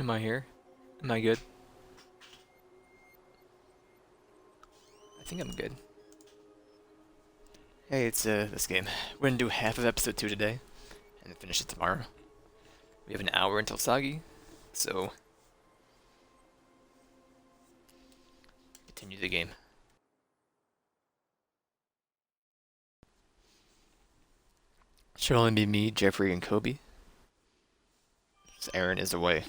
Am I here? Am I good? I think I'm good. Hey, it's this game. We're gonna do half of episode 2 today, and then finish it tomorrow. We have an hour until Sagi, so continue the game. Should only be me, Jeffrey, and Kobe. So Aaron is away.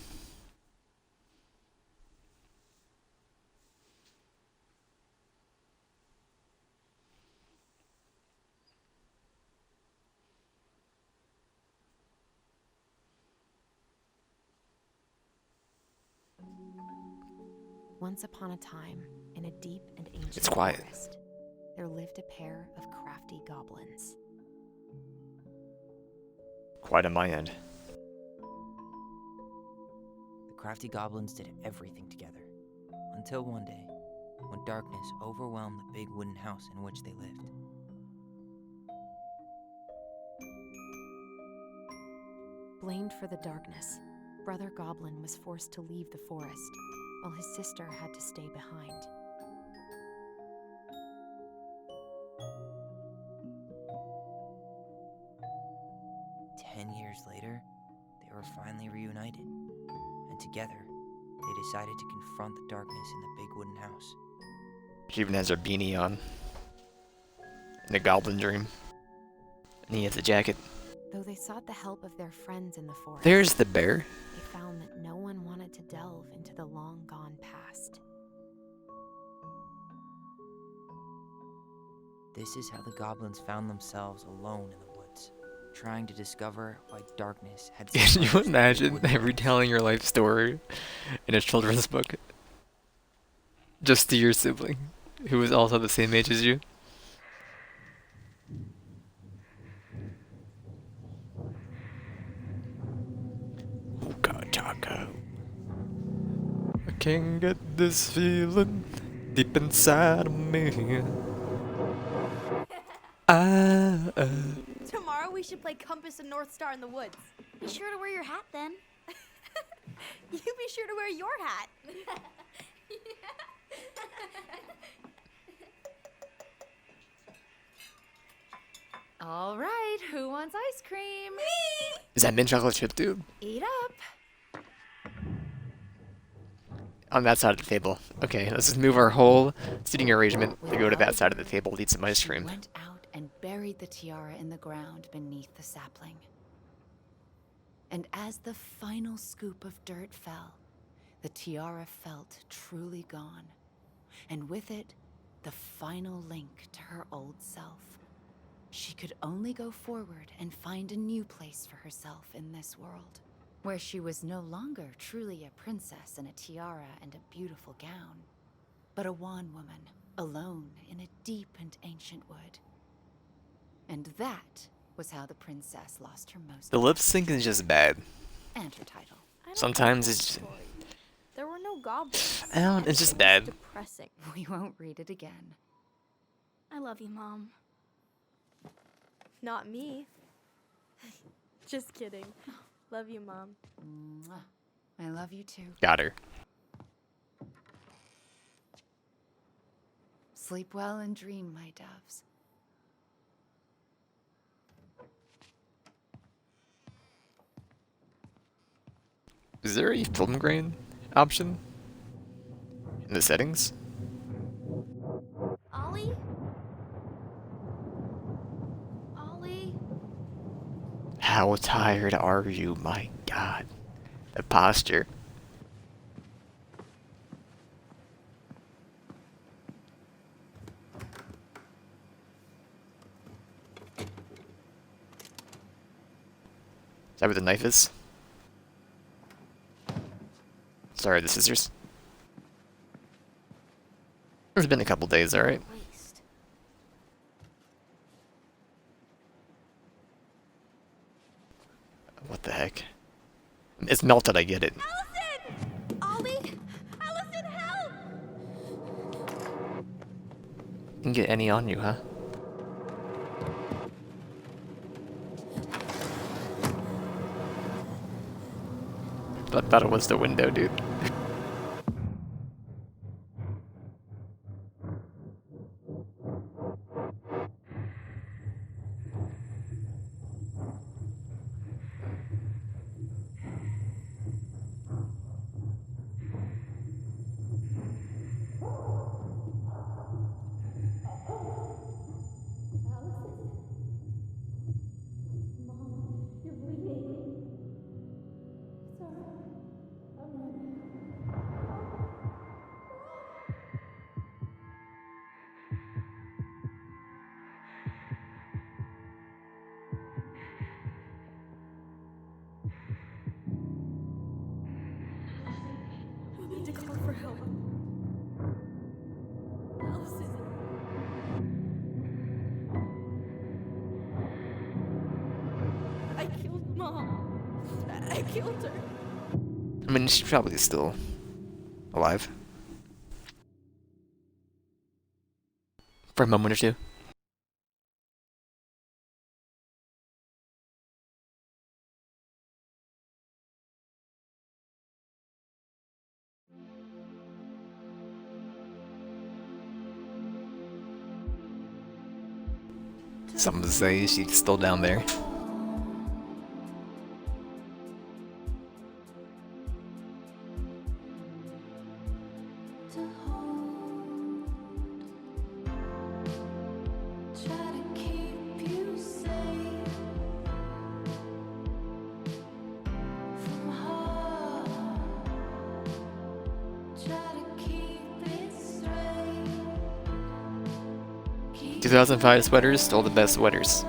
Once upon a time, in a deep and ancient It's quiet. forest, there lived a pair of crafty goblins. Quiet on my end. The crafty goblins did everything together, until one day, when darkness overwhelmed the big wooden house in which they lived. Blamed for the darkness, Brother Goblin was forced to leave the forest, while his sister had to stay behind. Years later, they were finally reunited, and together, they decided to confront the darkness in the big wooden house. She even has her beanie on. In a goblin dream. And he has a jacket. Though they sought the help of their friends in the forest, There's the bear. they found that no one wanted to delve into the long-gone past. This is how the goblins found themselves alone in the woods, trying to discover why darkness had Can you surprised the big imagine wooden house. retelling your life story in a children's book? Just to your sibling, who is also the same age as you? Hookah Taco. I can get this feeling deep inside of me. Tomorrow we should play Compass and North Star in the woods. Be sure to wear your hat then. You be sure to wear your hat. All right, who wants ice cream? Is that mint chocolate chip, dude? Eat up. On that side of the table. Okay, let's just move our whole seating arrangement to go to that side of the table to eat some ice She cream. went out and buried the tiara in the ground beneath the sapling. And as the final scoop of dirt fell, the tiara felt truly gone. And with it, the final link to her old self. She could only go forward and find a new place for herself in this world, where she was no longer truly a princess in a tiara and a beautiful gown, but a wan woman, alone in a deep and ancient wood. And that was how the princess lost her most The lip sync is just bad. and her title. I don't Sometimes like it's that story. There were no goblins. I don't, it's just It was bad. depressing. We won't read it again. I love you, Mom. Not me. Just kidding. Love you, Mom. Mwah. I love you too. Got her. Sleep well and dream, my doves. Is there a film grain option in the settings? Ollie? Ollie? How tired are you? My god. The posture. Is that where the knife is? Sorry, the scissors. It's been a couple days, alright? Waste. What the heck? It's melted, I get it. Allison! Ollie? Allison, help! Didn't get any on you, huh? I thought it was the window, dude. We need to call for help. Allison. I killed Mom. I killed her. I mean, she's probably still alive. For a moment or two. Some say she's still down there. Keep 2005 sweaters, still the best sweaters.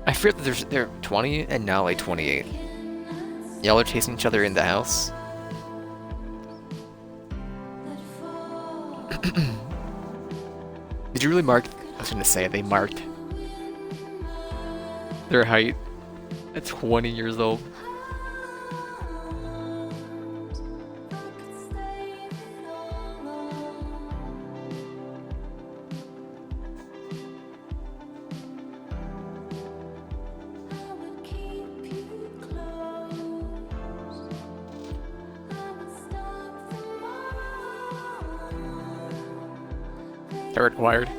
I fear that they're 20 and now like 28. Y'all are chasing each other in the house. Did you really mark? I was gonna say they marked their height at 20 years old. Eric Wired.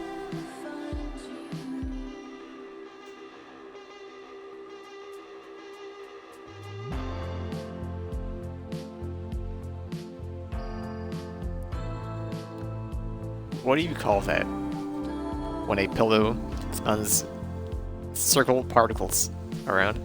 What do you call that when a pillow spins circle particles around?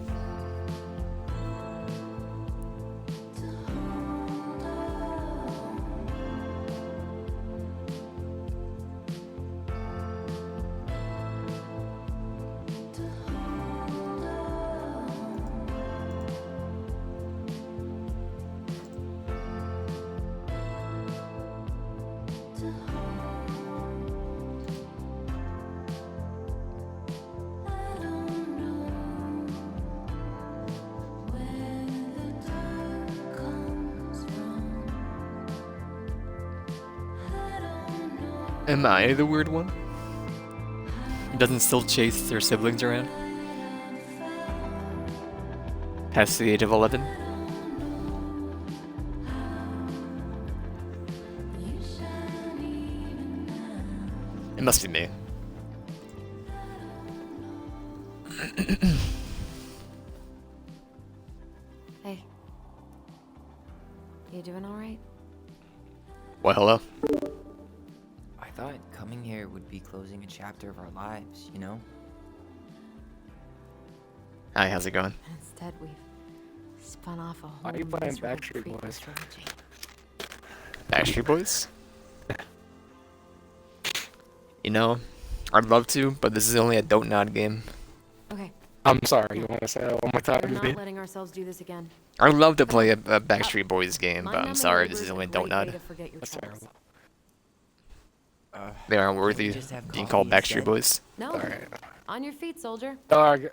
Am I the weird one? Doesn't still chase their siblings around? Past the age of 11? It must be me. Hey. You doing alright? Well, hello. I thought coming here would be closing a chapter of our lives, you know? Hi, how's it going? Instead, we've spun off a whole Why are you playing miserable Backstreet prequel Boys? trilogy. Backstreet Boys? You know, I'd love to, but this is only a Don't Nod game. Okay, I'm sorry, you want to say that one more we're time? not letting ourselves do this again. I'd love to play a Backstreet Boys game, but I'm Mind-numbing sorry, labor this is a only great Don't way Nod. to forget your That's troubles. terrible. They aren't Can we worthy just have being coffee called Backstreet instead? Boys. No, Alright. on your feet, soldier. Dog,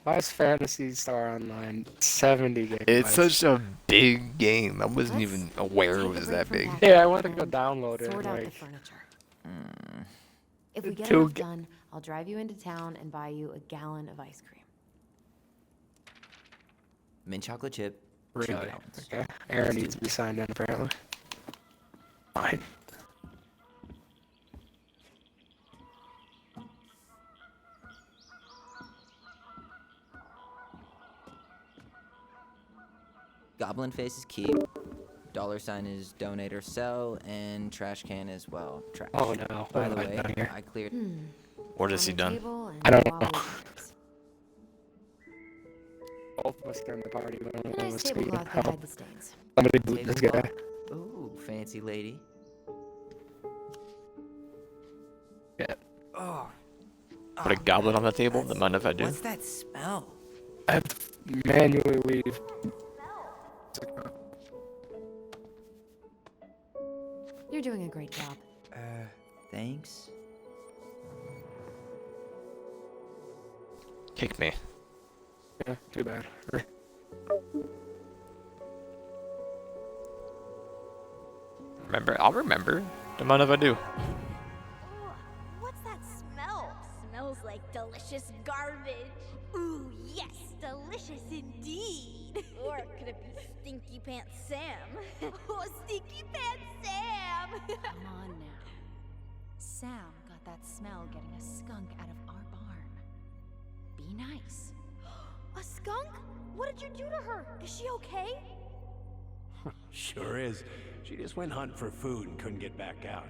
why is Phantasy Star Online 70 gigabytes? It's such a big game. I wasn't Let's even aware it take a was break that from big. Pac-Man Yeah, I went to go and download it, Sort out the like- furniture. If we get Two enough ga- done, I'll drive you into town and buy you a gallon of ice cream. Mint chocolate chip. 2 Really? gallons. Okay. Aaron needs to be signed in, apparently. Fine. Goblin face is keep. $sign is donate or sell, and trash can as well. Trash. Oh no. By What the have I way, done here? I cleared. What has On he the done? table and I don't go all know. over the place. Both of us during the party, but I don't A know nice what's needed. tablecloth to Help. hide the stains. Somebody boot this guy. Tablecloth. Ooh, fancy lady. Yeah. Oh. Put a goblet on the table? The mind if I do? What's that smell? I have to manually leave. You're doing a great job. Thanks. Kick me. Yeah, too bad. Remember? I'll remember. The mind if I do. What's that smell? Smells like delicious garbage. Ooh, yes, delicious indeed. Or could it be Stinky Pants Sam? Oh, Stinky Pants Sam! Come on now. Sam got that smell getting a skunk out of our barn. Be nice. A skunk? What did you do to her? Is she okay? Sure is. She just went hunting for food and couldn't get back out.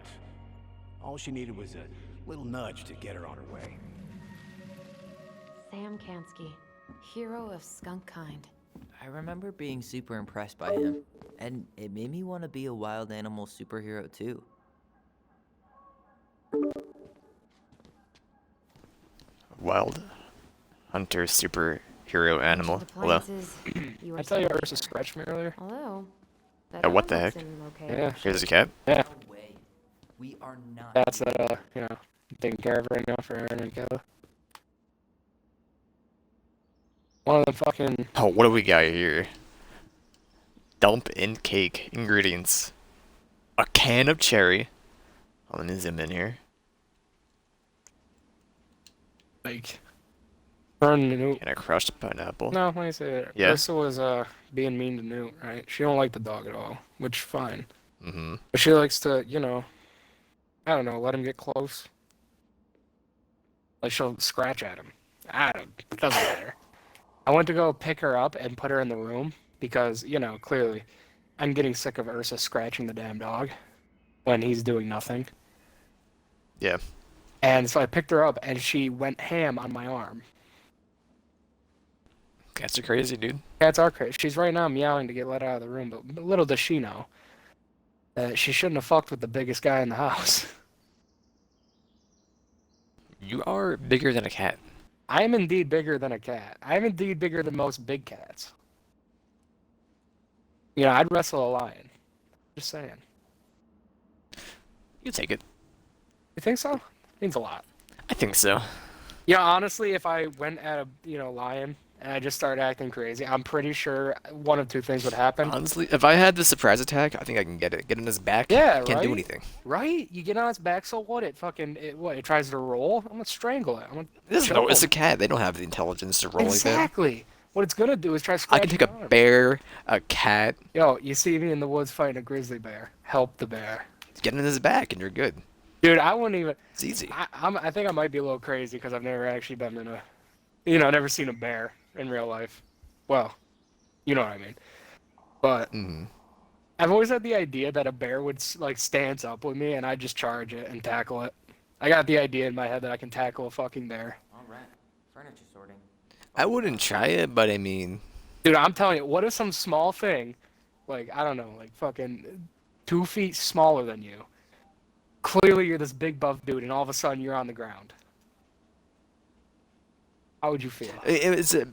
All she needed was a little nudge to get her on her way. Sam Kansky, hero of skunk kind. I remember being super impressed by him, and it made me want to be a wild animal superhero too. Wild hunter superhero animal. Hello. Appliances, you were I tell you, saying. Ursa scratched me earlier. Although, that What the dog looks heck? in okay Yeah. Here's a cat. Yeah, No way. We are not. that's taking care of right now for Aaron and Kayla. One of them fucking. Oh, what do we got here? Dump in cake. Ingredients. A can of cherry. I'm gonna zoom in here. Like, burn the Newt. And a crushed pineapple. No, let me say that. Yeah? Ursa was being mean to Newt, right? She don't like the dog at all, which fine. Mm-hmm. But she likes to, I don't know, let him get close. Like she'll scratch at him. It doesn't matter. I went to go pick her up and put her in the room because, clearly I'm getting sick of Ursa scratching the damn dog when he's doing nothing. Yeah. And so I picked her up and she went ham on my arm. Cats are crazy, dude. Cats are crazy. She's right now meowing to get let out of the room, but little does she know that she shouldn't have fucked with the biggest guy in the house. You are bigger than a cat. I am indeed bigger than a cat. I am indeed bigger than most big cats. I'd wrestle a lion. Just saying. You take it. You think so? Means a lot. I think so. Yeah, honestly, if I went at a lion and I just started acting crazy, I'm pretty sure one of two things would happen. Honestly, if I had the surprise attack, I think I can get it. Get in his back. Yeah, Can't do right? anything. Right? You get on its back, so what? It tries to roll? I'm gonna strangle it. I'm gonna This choke no, it's a him. cat. They don't have the intelligence to roll like that. Exactly. What it's gonna do is try to I scratch can take your a arm. bear, a cat, Yo, you see me in the woods fighting a grizzly bear. Help the bear. get in his back, and you're good. Dude, I wouldn't even... It's easy. I think I might be a little crazy because I've never actually been in never seen a bear in real life. Well, you know what I mean. But Mm-hmm. I've always had the idea that a bear would stance up with me and I'd just charge it and tackle it. I got the idea in my head that I can tackle a fucking bear. All right. Furniture sorting. I wouldn't try it, but I mean, Dude, I'm telling you, what if some small thing, I don't know, fucking 2 feet smaller than you, clearly you're this big buff dude and all of a sudden you're on the ground. How would you feel?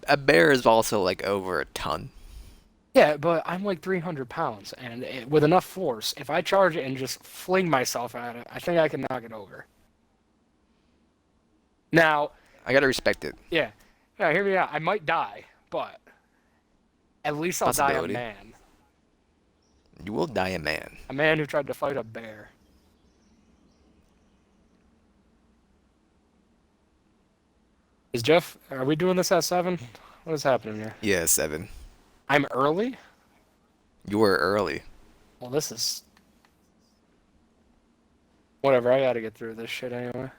a bear is also like over a ton. Yeah, but I'm 300 pounds, and with enough force, if I charge it and just fling myself at it, I think I can knock it over. Now, I gotta respect it. yeah, hear me out. I might die, but at least I'll die a Possibility. man. You will die a man. A man who tried to fight a bear. Is Jeff? Are we doing this at 7? What is happening here? Yeah, 7. I'm early. You were early. Well, this is. Whatever. I gotta get through this shit anyway.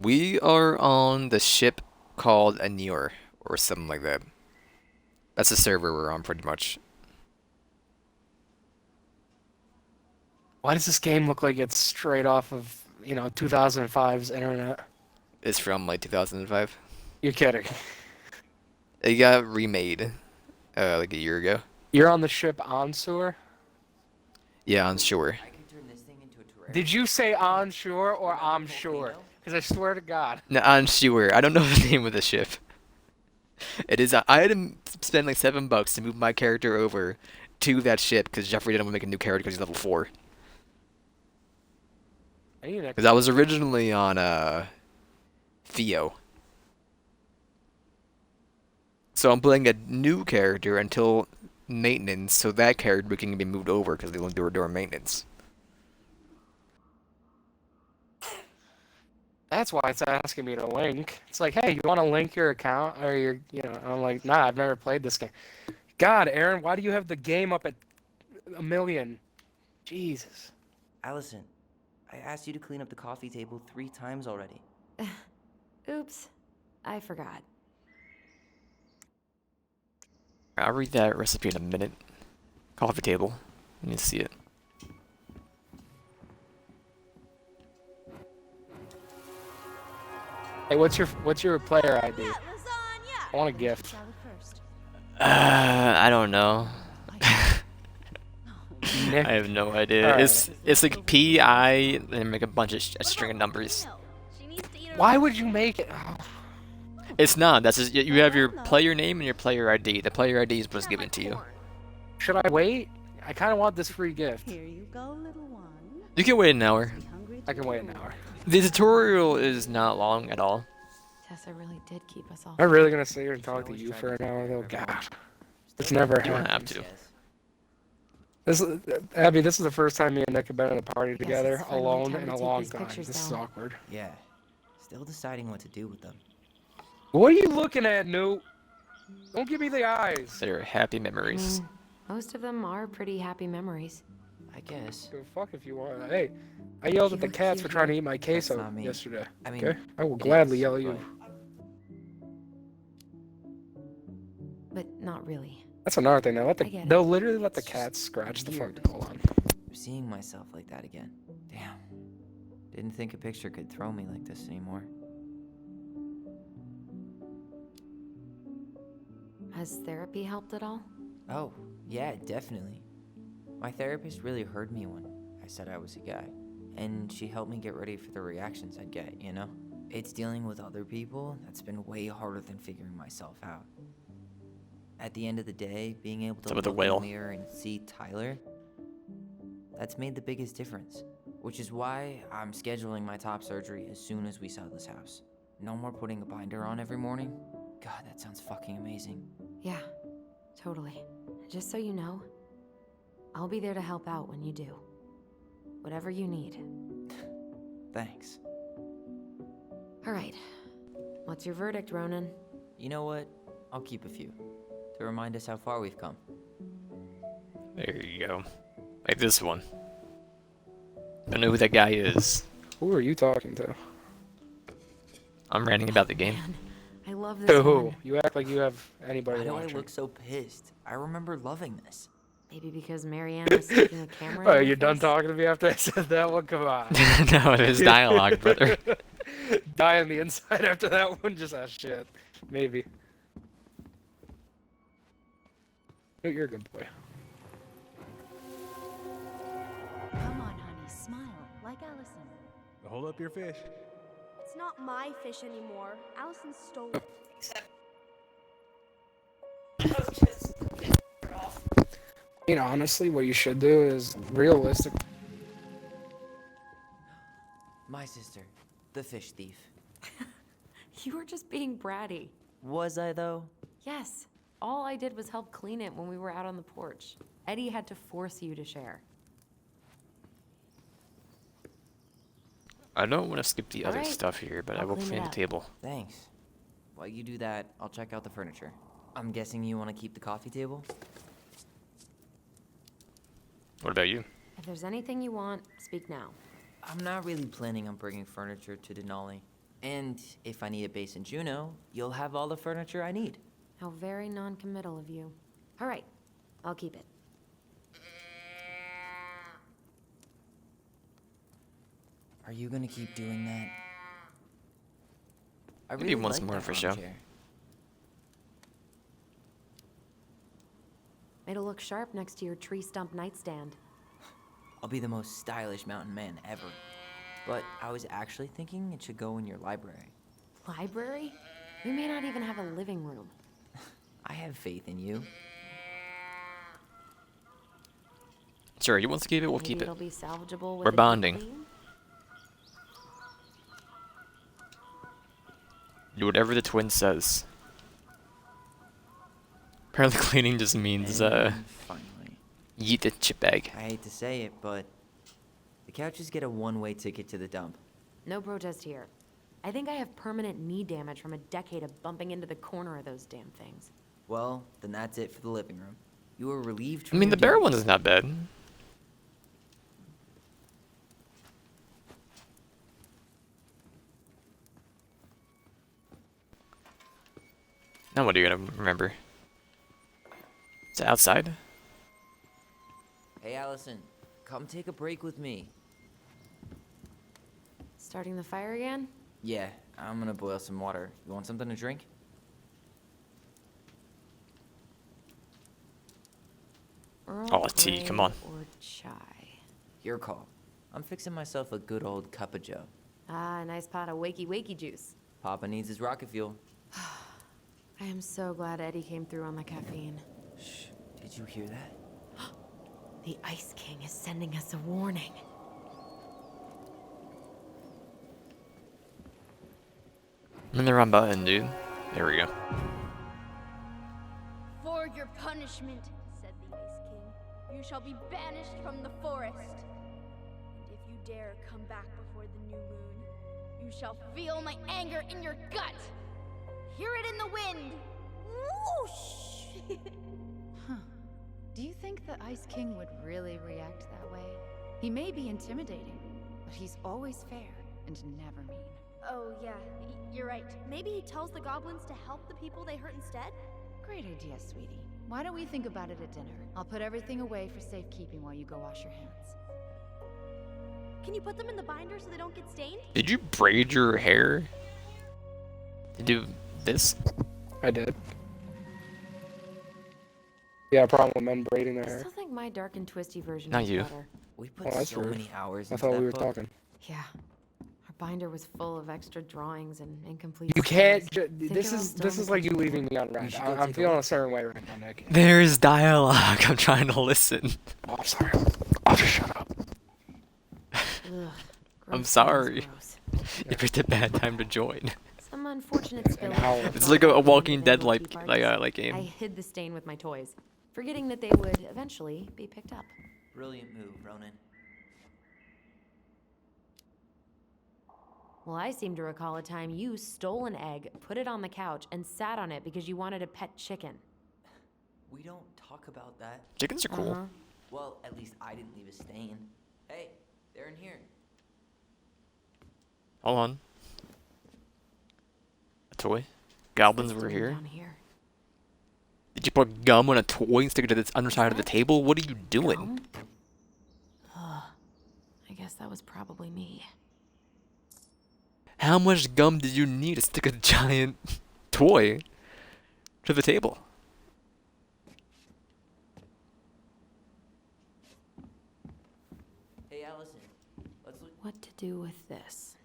We are on the ship called Anur, or something like that. That's the server we're on, pretty much. Why does this game look like it's straight off of 2005's internet? It's from like 2005. You're kidding. It got remade like a year ago. You're on the ship on sewer? Yeah, on shore. I could turn this thing into a terrarium. Did you say on shore or I'm sure? Because I swear to God. No, on shore. I don't know the name of the ship. It is. I had to spend like $7 to move my character over to that ship because Jeffrey didn't want to make a new character because he's level 4. I need a Because I was originally on Theo. So I'm playing a new character until maintenance, so that character can be moved over because they don't do it during maintenance. That's why it's asking me to link. It's like, hey, you want to link your account or I'm like, nah, I've never played this game. God, Aaron, why do you have the game up at 1,000,000? Jesus. Allison, I asked you to clean up the coffee table 3 times already. Oops. I forgot. I'll read that recipe in a minute. Coffee table. Let me see it. Hey, what's your player ID? Yeah, lasagna. I want a gift. Shall we first? I don't know. Nick. I have no idea. Alright. It's like PI and make a bunch of a string of numbers. She needs to eat her Why would you make it? Oh, It's not. That's just you have your player name and your player ID. The player ID is what's given to you. should I wait? I kind of want this free gift. Here you go, little one. You can wait an hour. Be hungry I can wait an hour. The tutorial is not long at all. Tessa really did keep us all. Am I really gonna sit here and talk to you for an hour though? God, it's never You don't happened. have to. This is, Abby, this is the first time me and Nick have been at a party Guess together it's finally alone time in to a take long these time. pictures This is down. awkward. Yeah. Still deciding what to do with them. What are you looking at, Newt? Don't give me the eyes. They're happy memories. Most of them are pretty happy memories. I guess. Give a fuck if you want. Hey, I yelled at the cats for trying to eat my queso not me. yesterday. I mean, Okay, I will it gladly is, yell at you. But not really. That's another thing. I get it. They'll literally let the cats scratch the Weird. fucking. Hold on. I'm seeing myself like that again. Damn. Didn't think a picture could throw me like this anymore. Has therapy helped at all? Oh, yeah, definitely. My therapist really heard me when I said I was a guy. And she helped me get ready for the reactions I'd get, you know? It's dealing with other people that's been way harder than figuring myself out. At the end of the day, being able to So look with the in whale. the mirror and see Tyler, that's made the biggest difference. Which is why I'm scheduling my top surgery as soon as we sell this house. No more putting a binder on every morning. God, that sounds fucking amazing. Yeah, totally. Just so you know, I'll be there to help out when you do. Whatever you need. Thanks. All right. What's your verdict, Ronan? You know what? I'll keep a few. To remind us how far we've come. There you go. Like this one. Don't know who that guy is. Who are you talking to? I'm ranting about the game. Man, I love this To who? one. You act like you have anybody Why do I watching. look so pissed? I remember loving this. Maybe because Marianne was sticking a camera Oh, in you your done face? talking to me after I said that one? Come on. No, it is dialogue, brother. Die on the inside after that one? Just shit. Maybe. Oh, you're a good boy. Come on, honey, smile like Allison. Hold up your fish. It's not my fish anymore. Allison stole it. You know, honestly, what you should do is realistic. My sister, the fish thief. You were just being bratty. Was I though? Yes. All I did was help clean it when we were out on the porch. Eddie had to force you to share. I don't want to skip the other Alright, stuff here, but I I'll will clean it clean the up. table. Thanks. While you do that, I'll check out the furniture. I'm guessing you want to keep the coffee table? What about you? If there's anything you want, speak now. I'm not really planning on bringing furniture to Denali. And if I need a base in Juneau, you'll have all the furniture I need. How very non-committal of you. All right, I'll keep it. Are you gonna keep doing that? I Maybe really once like more that for show. armchair. It'll look sharp next to your tree stump nightstand. I'll be the most stylish mountain man ever. But I was actually thinking it should go in your library. Library? We may not even have a living room. I have faith in you. Sure, you want to keep it, we'll Maybe keep it. it'll be salvageable with We're a deep bonding. clean? Do whatever the twin says. Apparently cleaning just means, And finally, yeet the chip bag. I hate to say it, but the couches get a one-way ticket to the dump. No protest here. I think I have permanent knee damage from a decade of bumping into the corner of those damn things. Well, then that's it for the living room. You are relieved I from mean, your the bear duties. one is not bad. Now what are you gonna remember? Is it outside? Hey, Allison, come take a break with me. Starting the fire again? Yeah, I'm gonna boil some water. You want something to drink? Earl Oh, tea, Grey come on. Or chai. Your call. I'm fixing myself a good old cup of joe. Ah, a nice pot of wakey juice. Papa needs his rocket fuel. I am so glad Eddie came through on the caffeine. Shh, did you hear that? The Ice King is sending us a warning. I'm in the wrong button, dude. There we go. For your punishment, said the Ice King, you shall be banished from the forest. And if you dare come back before the new moon, you shall feel my anger in your gut. Hear it in the wind. Whoosh! Huh. Do you think the Ice King would really react that way? He may be intimidating, but he's always fair and never mean. Oh, yeah, you're right. Maybe he tells the goblins to help the people they hurt instead? Great idea, sweetie. Why don't we think about it at dinner? I'll put everything away for safekeeping while you go wash your hands. Can you put them in the binder so they don't get stained? Did you braid your hair? To do this? I did. Yeah, problem with men braiding I their hair. still think my dark and twisty version Not is you. better. We put Oh, that's so rude. many hours I into thought that we were book. talking. Yeah. Our binder was full of extra drawings and incomplete You stories. can't. This Think is about this is like you leaving me on You red. should go I'm take a feeling look. a certain way right now, Nick. There's dialogue. I'm trying to listen. Oh, I'm sorry. I'll just shut up. Ugh, I'm gross sorry. sounds gross. You picked a bad time to join. Some unfortunate spill. hour. It's like a Walking Dead like I game. hid the stain with my toys, forgetting that they would eventually be picked up. Brilliant move, Ronan. Well, I seem to recall a time you stole an egg, put it on the couch, and sat on it because you wanted a pet chicken. We don't talk about that. Chickens are cool. Uh-huh. Well, at least I didn't leave a stain. Hey, they're in here. Hold on. A toy? Goblins What's were doing here? down here? Did you put gum on a toy and stick it to the underside of the table? What are you doing? Gum? Ugh. I guess that was probably me. How much gum did you need to stick a giant toy to the table? Hey, Allison, let's look. What to do with this?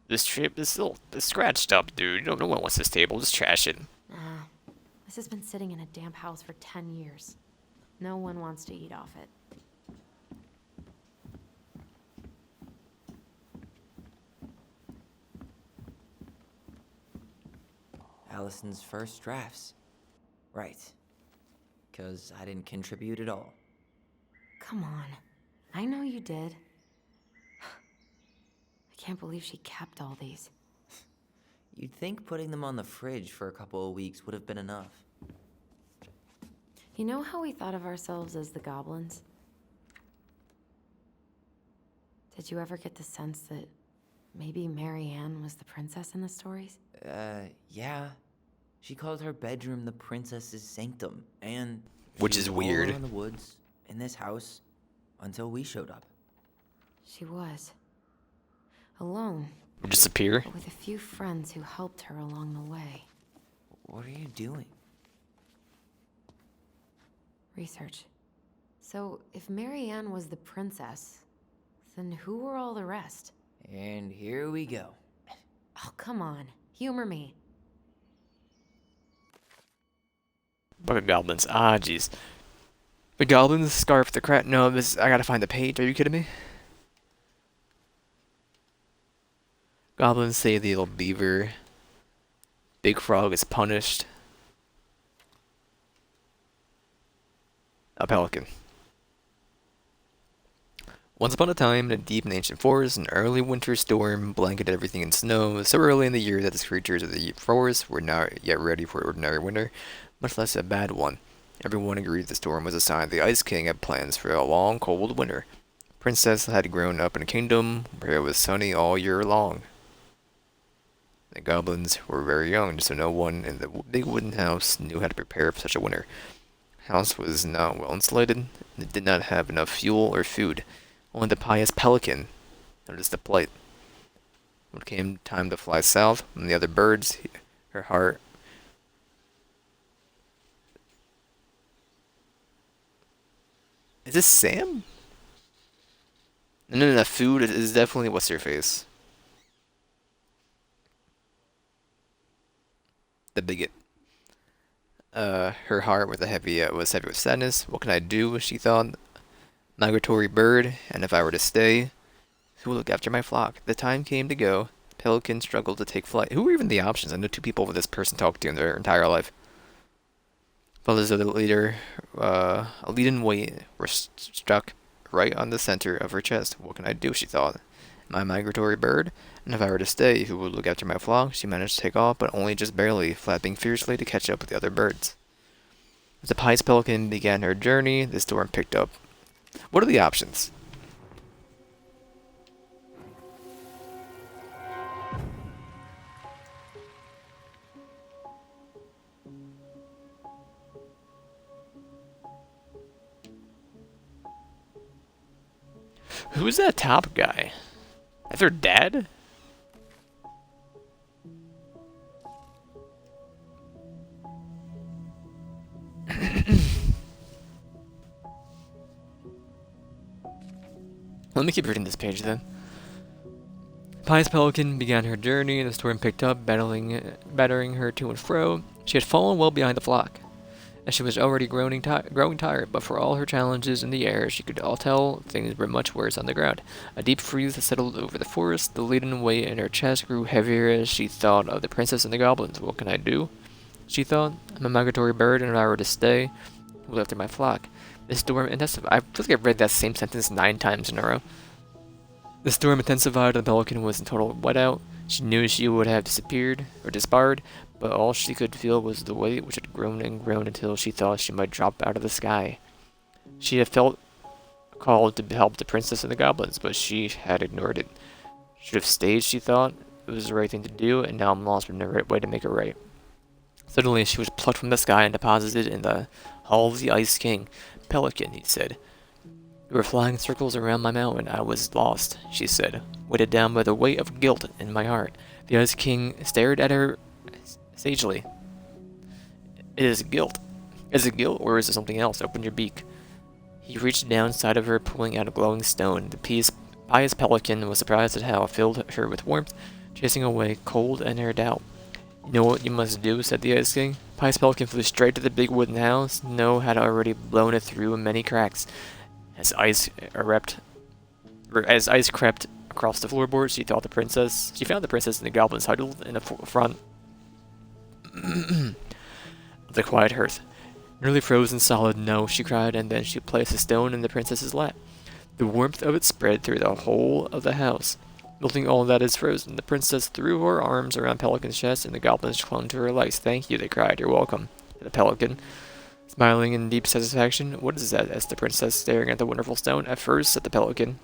This trip is still scratched up, dude. No one wants this table. Just trash it. Nah. This has been sitting in a damp house for 10 years. No one wants to eat off it. Allison's first drafts. Right. 'Cause I didn't contribute at all. Come on. I know you did. I can't believe she kept all these. You'd think putting them on the fridge for a couple of weeks would have been enough. You know how we thought of ourselves as the goblins? Did you ever get the sense that maybe Marianne was the princess in the stories? Yeah. She called her bedroom the princess's sanctum, and Which she is was all weird. alone in the woods, in this house, until we showed up. She was. Alone, Or disappear. but with a few friends who helped her along the way. What are you doing? Research. So, if Marianne was the princess, then who were all the rest? And here we go. Oh, come on. Humor me. Book of Goblins. Ah, jeez. The Goblins, Scarf, the Crat. No, this. I gotta find the page. Are you kidding me? Goblins save the little beaver. Big Frog is punished. A pelican. Once upon a time, in a deep and ancient forest, an early winter storm blanketed everything in snow, so early in the year that the creatures of the forest were not yet ready for ordinary winter, much less a bad one. Everyone agreed the storm was a sign the Ice King had plans for a long, cold winter. Princess had grown up in a kingdom where it was sunny all year long. The goblins were very young, so no one in the big wooden house knew how to prepare for such a winter. The house was not well insulated, and it did not have enough fuel or food. Only the pious pelican noticed the plight. When it came time to fly south from the other birds, her heart... Is this Sam? No, food is definitely what's her face. The bigot. Her heart was heavy with sadness. What can I do? She thought. Migratory bird, and if I were to stay, who will look after my flock? The time came to go. Pelican struggled to take flight. Who were even the options? I know 2 people with this person talked to in their entire life. Fellows of the leader, a lead-in weight were struck right on the center of her chest. What can I do? She thought. My migratory bird, and if I were to stay, who would look after my flock? She managed to take off, but only just barely, flapping fiercely to catch up with the other birds. As the pious pelican began her journey, the storm picked up. What are the options? Who's that top guy? Is her dad? Let me keep reading this page then. Pious Pelican began her journey, and the storm picked up, battering her to and fro. She had fallen well behind the flock, and she was already growing tired, but for all her challenges in the air, she could all tell things were much worse on the ground. A deep freeze settled over the forest, the laden weight in her chest grew heavier as she thought of the princess and the goblins. What can I do? She thought. I'm a migratory bird, and if I were to stay, who will look after my flock? The storm intensified. I feel like I've read that same sentence 9 times in a row. The storm intensified, and the pelican was in total whiteout. She knew she would have disappeared, or disbarred, but all she could feel was the weight which had grown and grown until she thought she might drop out of the sky. She had felt called to help the princess and the goblins, but she had ignored it. Should have stayed, she thought. It was the right thing to do, and now I'm lost with no right way to make it right. Suddenly, she was plucked from the sky and deposited in the hall of the Ice King. Pelican, he said. You were flying circles around my mountain. I was lost, she said, weighted down by the weight of guilt in my heart. The Ice King stared at her sagely. It is guilt. Is it guilt, or is it something else? Open your beak. He reached down inside of her, pulling out a glowing stone. The pious pelican was surprised at how it filled her with warmth, chasing away cold and her doubt. You know what you must do, said the Ice King. Pious Pelican flew straight to the big wooden house. Snow had already blown it through many cracks. As ice crept across the floorboards, she found the princess and the goblins huddled in the front of the quiet hearth. Nearly frozen solid, no, she cried, and then she placed a stone in the princess's lap. The warmth of it spread through the whole of the house, melting all that is frozen. The princess threw her arms around Pelican's chest, and the goblins clung to her legs. "Thank you," they cried. "You're welcome," said the Pelican, smiling in deep satisfaction. "What is that?" asked the princess, staring at the wonderful stone. "At first," said the Pelican,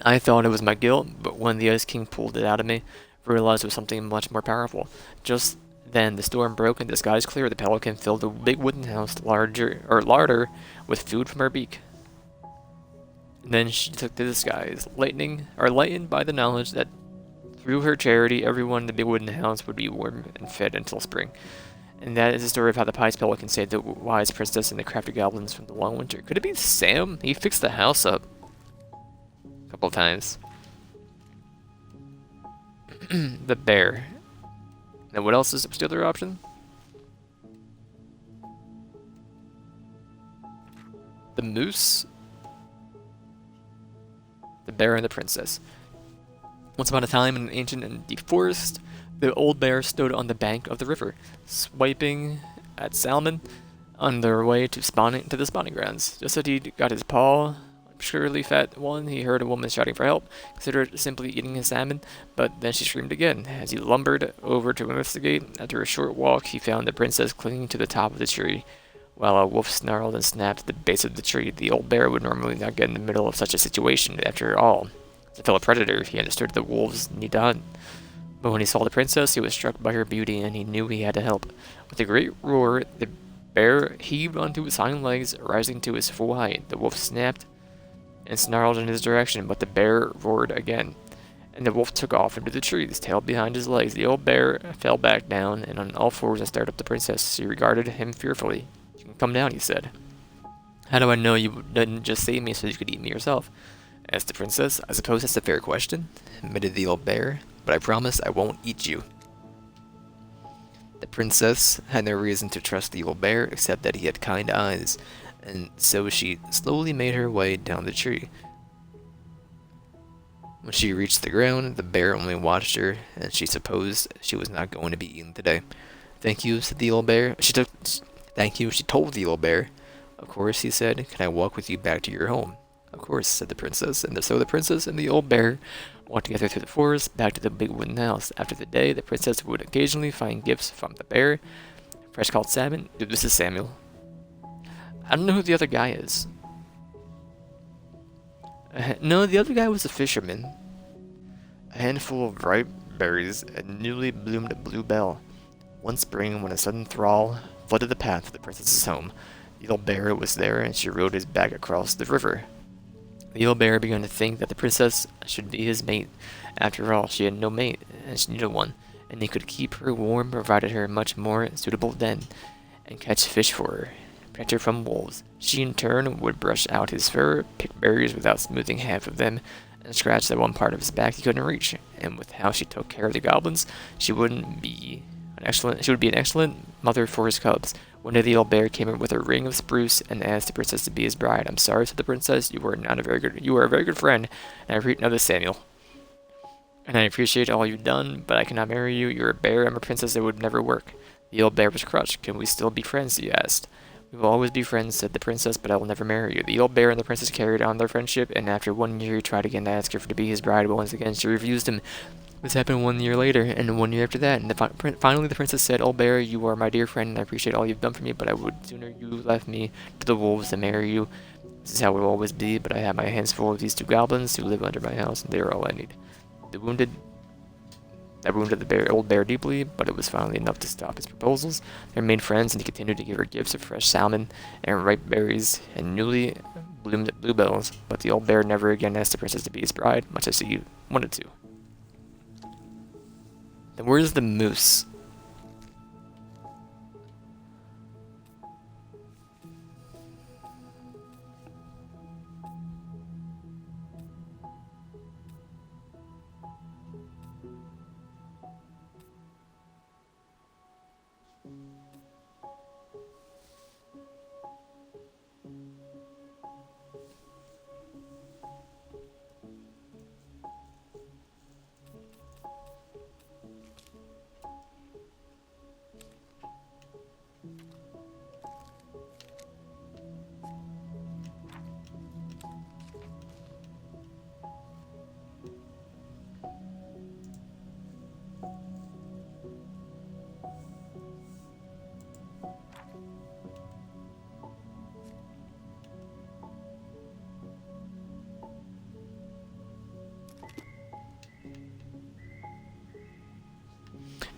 "I thought it was my guilt, but when the Ice King pulled it out of me, I realized it was something much more powerful." Just then the storm broke and the skies cleared. The Pelican filled the big wooden house larder with food from her beak. Then she took to the skies, lightened by the knowledge that through her charity, everyone in the big wooden house would be warm and fed until spring. And that is the story of how the pious pelican saved the wise princess and the crafty goblins from the long winter. Could it be Sam? He fixed the house up a couple of times. The bear. Now what else is the other option? The moose. The bear and the princess. Once upon a time in an ancient and deep forest, the old bear stood on the bank of the river, swiping at salmon on their way to the spawning grounds. Just as he got his paw, surely fat one, he heard a woman shouting for help, considered simply eating his salmon, but then she screamed again. As he lumbered over to investigate, after a short walk, he found the princess clinging to the top of the tree. While a wolf snarled and snapped at the base of the tree, the old bear would normally not get in the middle of such a situation. After all, as a fellow predator, he understood the wolves need to hunt. But when he saw the princess, he was struck by her beauty, and he knew he had to help. With a great roar, the bear heaved onto his hind legs, rising to his full height. The wolf snapped and snarled in his direction, but the bear roared again, and the wolf took off into the tree, his tail behind his legs. The old bear fell back down and on all fours and stared up the princess. She regarded him fearfully. "You can come down," he said. "How do I know you didn't just save me so you could eat me yourself?" asked the princess. "I suppose that's a fair question," admitted the old bear, "but I promise I won't eat you." The princess had no reason to trust the old bear except that he had kind eyes, and so she slowly made her way down the tree. When she reached the ground, the bear only watched her, and she supposed she was not going to be eaten today. "Thank you," said the old bear. Thank you, she told the old bear. "Of course," he said. "Can I walk with you back to your home?" "Of course," said the princess, and so the princess and the old bear walked together through the forest back to the big wooden house. After the day, the princess would occasionally find gifts from the bear, fresh called salmon. Dude, this is Samuel. I don't know who the other guy is. No, the other guy was a fisherman. A handful of ripe berries, a newly bloomed bluebell. One spring, when a sudden thrall flooded the path to the princess's home, the old bear was there, and she rode his back across the river. The old bear began to think that the princess should be his mate. After all, she had no mate, and she needed one, and he could keep her warm, provided her much more suitable den, and catch fish for her, protect her from wolves. She, in turn, would brush out his fur, pick berries without smoothing half of them, and scratch that one part of his back he couldn't reach. And with how she took care of the goblins, she would be an excellent mother for his cubs. One day the old bear came in with a ring of spruce and asked the princess to be his bride. "I'm sorry," said the princess. You are a very good friend, and now this Samuel. "And I appreciate all you've done, but I cannot marry you. You're a bear, I'm a princess, it would never work." The old bear was crushed. "Can we still be friends?" he asked. "We will always be friends," said the princess, "but I will never marry you." The old bear and the princess carried on their friendship, and after 1 year he tried again to ask her to be his bride, but once again she refused him. This happened 1 year later, and 1 year after that, and finally the princess said, "Old bear, you are my dear friend, and I appreciate all you've done for me, but I would sooner you left me to the wolves than marry you. This is how it will always be, but I have my hands full of these 2 goblins who live under my house, and they are all I need." That wounded the old bear deeply, but it was finally enough to stop his proposals. They remained friends, and he continued to give her gifts of fresh salmon and ripe berries and newly bloomed bluebells, but the old bear never again asked the princess to be his bride, much as he wanted to. Then where's the moose?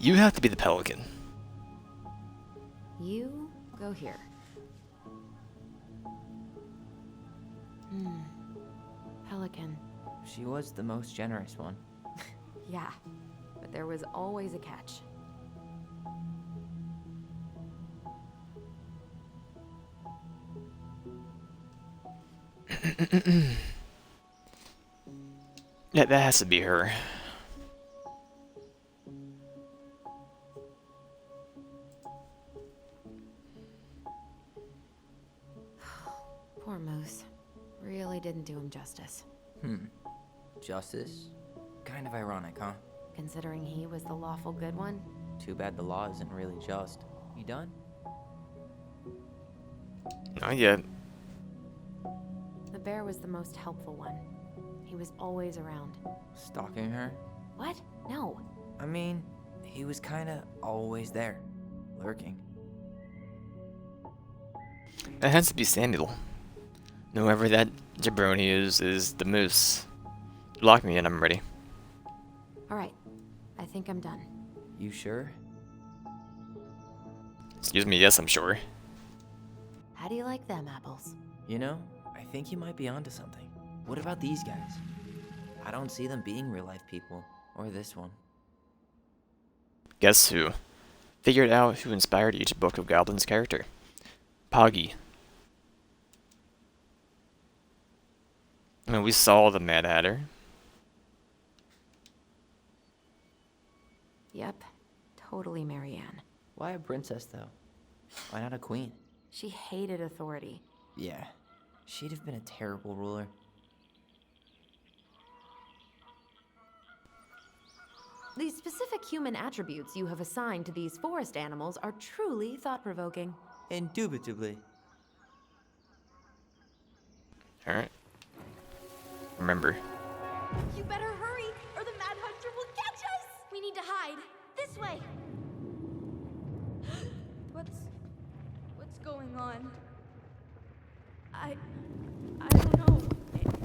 You have to be the pelican. You go here. Pelican. She was the most generous one. Yeah, but there was always a catch. Yeah, that has to be her. Poor Moose. Really didn't do him justice. Justice? Kind of ironic, huh? Considering he was the lawful good one. Too bad the law isn't really just. You done? Not yet. The bear was the most helpful one. He was always around. Stalking her? What? No. I mean, he was kinda always there. Lurking. That has to be Samuel. Whoever that jabroni is the moose. Lock me in, I'm ready. Alright. I think I'm done. You sure? Excuse me, yes, I'm sure. How do you like them apples? You know, I think you might be onto something. What about these guys? I don't see them being real-life people. Or this one. Guess who? Figured out who inspired each Book of Goblin's character. Poggy. I mean, we saw the Mad Hatter. Yep. Totally Marianne. Why a princess, though? Why not a queen? She hated authority. Yeah. She'd have been a terrible ruler. The specific human attributes you have assigned to these forest animals are truly thought-provoking. Indubitably. Alright. Remember. You better hurry, or the Mad Hunter will catch us! We need to hide. This way! What's going on? I don't know.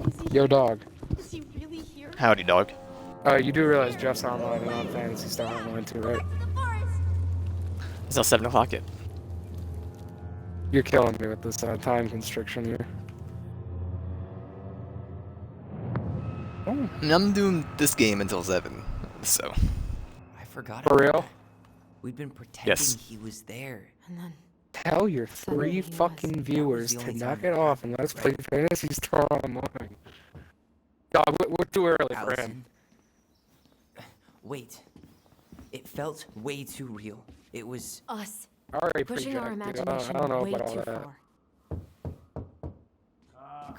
Is he Yo, dog. Is he really here? Howdy, dog. You do realize Jeff's online and on Fantasy Star Online too, right? Back to the forest! It's not 7 o'clock yet. You're killing me with this time constriction here. Oh, I'm doing this game until 7, so. I forgot for about real? that. We'd been pretending Yes. he was there. And then, Tell your Suddenly he 3 was. fucking That viewers was the to only knock time it off and let's play Fantasy Star Online. Dog, we're too early for him. Allison. Wait. It felt way too real. It was... us. Already Pushing our projected. imagination I don't know way about all too that. far.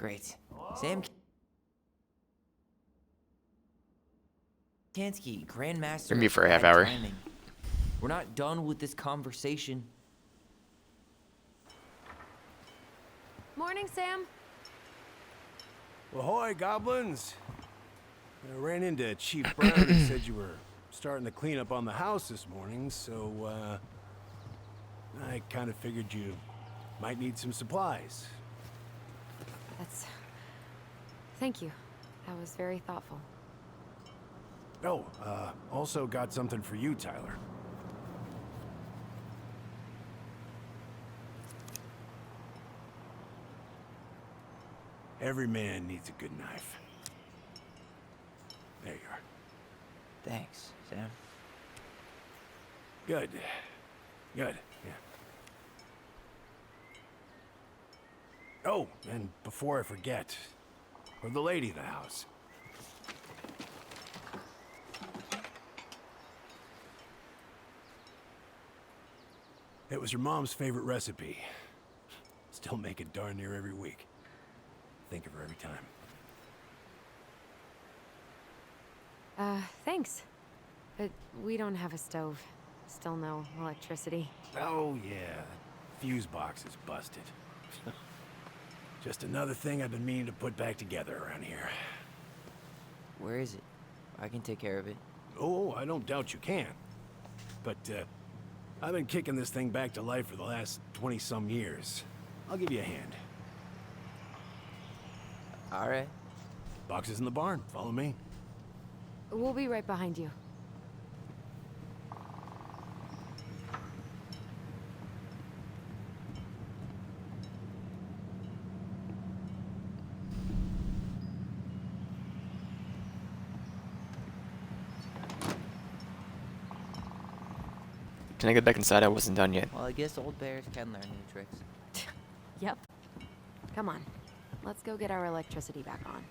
great. Sam Kansky, Grandmaster. Gonna be of for a half Bad hour. Timing. We're not done with this conversation. Morning, Sam. Ahoy, goblins! I ran into Chief Brown and said you were starting to clean up on the house this morning, so, I kind of figured you might need some supplies. That's... Thank you. That was very thoughtful. Oh, also got something for you, Tyler. Every man needs a good knife. There you are. Thanks, Sam. Good. Good, yeah. Oh, and before I forget, for the lady of the house. It was her mom's favorite recipe. Still make it darn near every week. Think of her every time. Thanks. But we don't have a stove. Still no electricity. Oh, yeah. Fuse box is busted. Just another thing I've been meaning to put back together around here. Where is it? I can take care of it. Oh, I don't doubt you can. But, I've been kicking this thing back to life for the last 20-some years. I'll give you a hand. All right. Boxes in the barn. Follow me. We'll be right behind you. Can I get back inside? I wasn't done yet. Well, I guess old bears can learn new tricks. Yep. Come on. Let's go get our electricity back on.